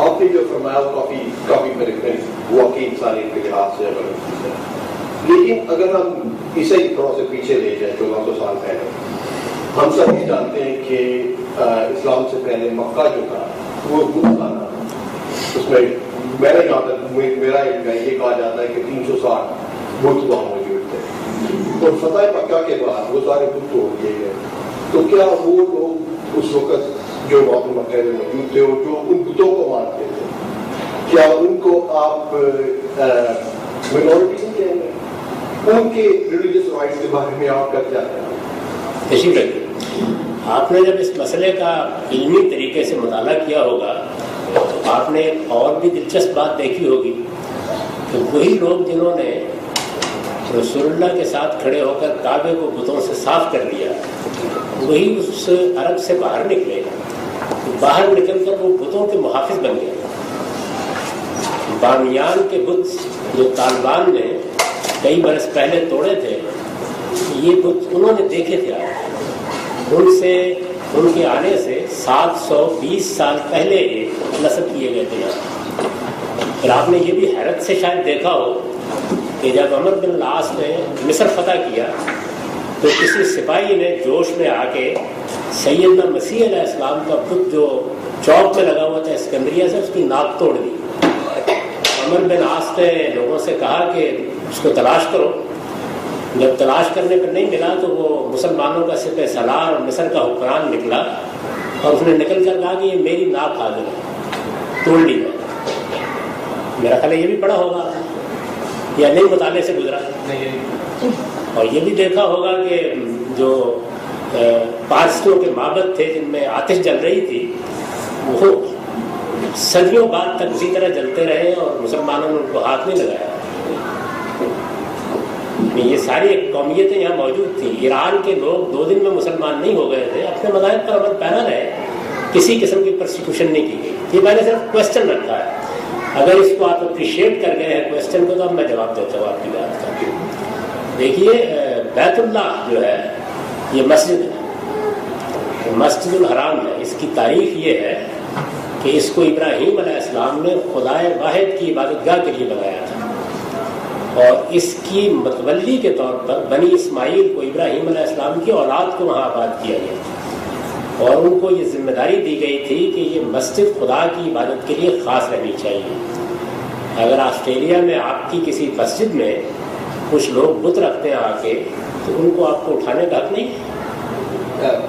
آپ نے جو فرمایا کافی میرے واقعی انسانیت کے لحاظ سے لیکن اگر ہم اسے تھوڑا سا پیچھے لے جائیں 1400 سال پہلے، ہم سب یہ جانتے ہیں کہ اسلام سے پہلے مکہ جو تھا وہ بت خانہ، اس میں میرا جہاں تک میرا یہ کہا جاتا ہے کہ 360 بت وہاں موجود تھے، اور فتح مکہ کے بعد وہ سارے بت توڑ دیے گئے. تو کیا وہ لوگ اس وقت جو وہاں مکہ میں موجود تھے اور جو ان بتوں کو مانتے تھے، کیا ان کو آپ مینورٹی نہیں کہیں گے؟ ان کے ریلیجیس رائٹس کے بارے میں آپ کا کیا خیال ہے؟ تشریف رکھیے. آپ نے جب اس مسئلے کا علمی طریقے سے مطالعہ کیا ہوگا تو آپ نے اور بھی دلچسپ بات دیکھی ہوگی کہ وہی لوگ جنہوں نے رسول اللہ کے ساتھ کھڑے ہو کر کعبے کو بتوں سے صاف کر دیا، وہی اس عرب سے باہر نکلے. باہر نکل کر وہ بتوں کے محافظ بن گئے. بامیان کے بت جو طالبان نے کئی برس پہلے توڑے تھے، یہ بت انہوں نے دیکھے تھے. ان کے آنے سے 720 سال پہلے نصب کیے گئے تھے. پھر آپ نے یہ بھی حیرت سے شاید دیکھا ہو کہ جب عمر بن العاص نے مصر فتح کیا تو کسی سپاہی نے جوش میں آ کے سیدنا مسیح علیہ السلام کا بت جو چوک میں لگا ہوا تھا اسکندریہ سے، اس کی ناک توڑ دی. عمر بن العاص نے لوگوں سے کہا کہ اس کو تلاش کرو. جب تلاش کرنے پر نہیں ملا تو وہ مسلمانوں کا سپہ سالار اور مصر کا حکمران نکلا اور اس نے نکل کر کہا کہ یہ میری ناک حاضر ہے، توڑ لی میں. میرا خیال ہے یہ بھی پڑھا ہوگا یا نہیں، مطالعے سے گزرا. اور یہ بھی دیکھا ہوگا کہ جو پارسیوں کے معبد تھے جن میں آتش جل رہی تھی، وہ صدیوں بعد تک اسی طرح جلتے رہے اور مسلمانوں نے ان کو ہاتھ نہیں لگایا. یہ ساری قومیتیں یہاں موجود تھیں. ایران کے لوگ 2 دن میں مسلمان نہیں ہو گئے تھے، اپنے مذاہب پر عمل پیرا رہے، کسی قسم کی پرسیکیوشن نہیں کی گئی. یہ میں نے صرف کوشچن رکھا ہے. اگر اس کو آپ اپریشیٹ کر گئے ہیں کوشچن کو تو اب میں جواب دیتا ہوں آپ کی بات کا. دیکھیے بیت اللہ جو ہے یہ مسجد ہے، مسجد الحرام ہے. اس کی تاریخ یہ ہے کہ اس کو ابراہیم علیہ السلام نے خدائے واحد کی عبادت گاہ کے لیے بنایا تھا، اور اس کی متولی کے طور پر بنی اسماعیل کو، ابراہیم علیہ السلام کی اولاد کو وہاں آباد کیا گیا، اور ان کو یہ ذمہ داری دی گئی تھی کہ یہ مسجد خدا کی عبادت کے لیے خاص رہنی چاہیے. اگر آسٹریلیا میں آپ کی کسی مسجد میں کچھ لوگ بت رکھتے ہیں آ کے تو ان کو آپ کو اٹھانے کا حق نہیں.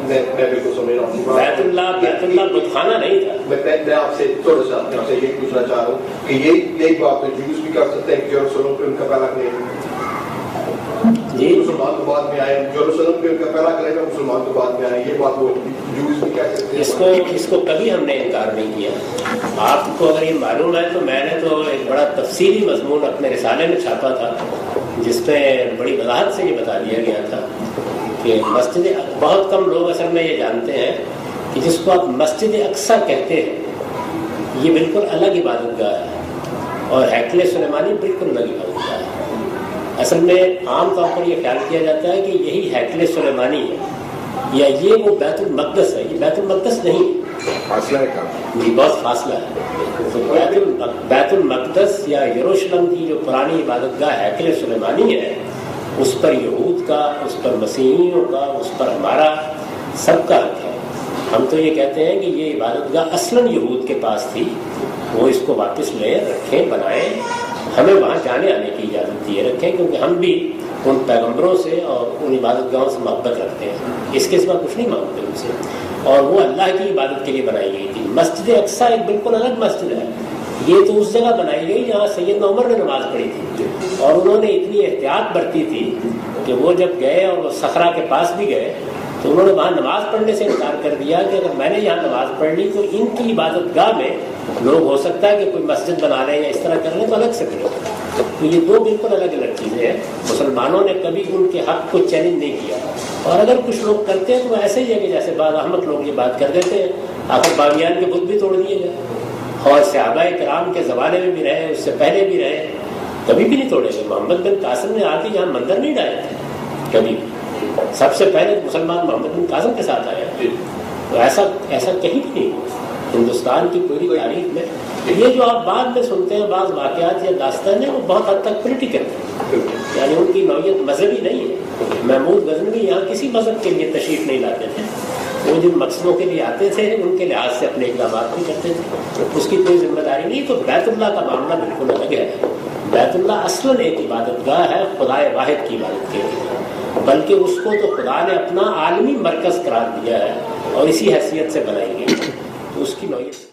میں بالکل سمجھ رہا ہوں. بیت اللہ بت خانہ نہیں تھا. میں آپ سے تھوڑا سا یہ پوچھنا چاہ رہا ہوں کہ یہ بات جوز بھی کر سکتے ہیں کہ یروشلم پہ ان کا پہلا جی مسلمان تو بعد میں آئے، یروشلم پہ ان کا پہلا کلیجہ مسلمان تو بعد میں آئے، یہ بات وہ جوز بھی کہہ سکتے ہیں. اس کو کبھی ہم نے انکار نہیں کیا. آپ کو اگر یہ معلوم ہے تو میں نے تو ایک بڑا تفصیلی مضمون اپنے رسالے میں چھاپا تھا جس پہ بڑی وضاحت سے یہ بتا دیا گیا تھا کہ مسجد، بہت کم لوگ اصل میں یہ جانتے ہیں کہ جس کو آپ مسجد اقصی کہتے ہیں یہ بالکل الگ عبادت گاہ ہے، اور ہیکل سلیمانی بالکل الگ عبادت گاہ ہے. اصل میں عام طور پر یہ خیال کیا جاتا ہے کہ یہی ہیکل سلیمانی ہے یا یہ وہ بیت المقدس ہے. یہ بیت المقدس نہیں، فاصلہ ہے کام، یہ بہت فاصلہ ہے. تو بیت المقدس یا یروشلم کی جو پرانی عبادت گاہ ہیکل سلیمانی ہے، اس پر یہود کا، اس پر مسیحیوں کا، اس پر ہمارا سب کا حق ہے. ہم تو یہ کہتے ہیں کہ یہ عبادت گاہ اصلاً یہود کے پاس تھی، وہ اس کو واپس لیں، رکھیں، بنائیں. ہمیں وہاں جانے آنے کی اجازت دیے رکھیں، کیونکہ ہم بھی ان پیغمبروں سے اور ان عبادت گاہوں سے محبت رکھتے ہیں. اس کے سوا کچھ نہیں مانگتے ان سے، اور وہ اللہ کی عبادت کے لیے بنائی گئی تھی. مسجد اقصی ایک بالکل الگ مسجد ہے. یہ تو اس جگہ بنائی گئی جہاں سیدنا عمر نے نماز پڑھی تھی، اور انہوں نے اتنی احتیاط برتی تھی کہ وہ جب گئے اور وہ صخرہ کے پاس بھی گئے تو انہوں نے وہاں نماز پڑھنے سے انکار کر دیا کہ اگر میں نے یہاں نماز پڑھ لی تو ان کی عبادت گاہ میں لوگ ہو سکتا ہے کہ کوئی مسجد بنا لیں یا اس طرح کر لیں تو الگ سے کریں. تو یہ دو بالکل الگ الگ چیزیں ہیں. مسلمانوں نے کبھی ان کے حق کو چیلنج نہیں کیا، اور اگر کچھ لوگ کرتے ہیں تو ایسے ہی ہے کہ جیسے بعض احمد لوگ یہ بات کر دیتے ہیں. آخر بامیان کے بت بھی توڑ دیے گئے، اور صحابہ کرام کے زمانے میں بھی رہے، اس سے پہلے بھی رہے، کبھی بھی نہیں توڑے گئے. محمد بن قاسم نے آ کے یہاں مندر نہیں ڈالے تھے کبھی. سب سے پہلے مسلمان محمد بن قاسم کے ساتھ آئے، تو ایسا کہیں بھی نہیں. ہندوستان کی پوری تاریخ میں یہ جو آپ بعد میں سنتے ہیں بعض واقعات یا داستانیں وہ بہت حد تک پولیٹیکل ہیں، یعنی ان کی نوعیت مذہبی نہیں ہے۔ محمود غزنوی یہاں کسی مذہب کے لیے تشریف نہیں لاتے تھے، وہ جن مقصدوں کے لیے آتے تھے ان کے لحاظ سے اپنے اقدامات بھی کرتے تھے، اس کی کوئی ذمہ داری نہیں۔ تو بیت اللہ کا معاملہ بالکل الگ ہے۔ بیت اللہ اصلاً ایک عبادت گاہ ہے خدائے واحد کی عبادت کے لیے، بلکہ اس کو تو خدا نے اپنا عالمی مرکز قرار دیا ہے اور اسی حیثیت سے بنائی گئی، تو اس کی نوعیت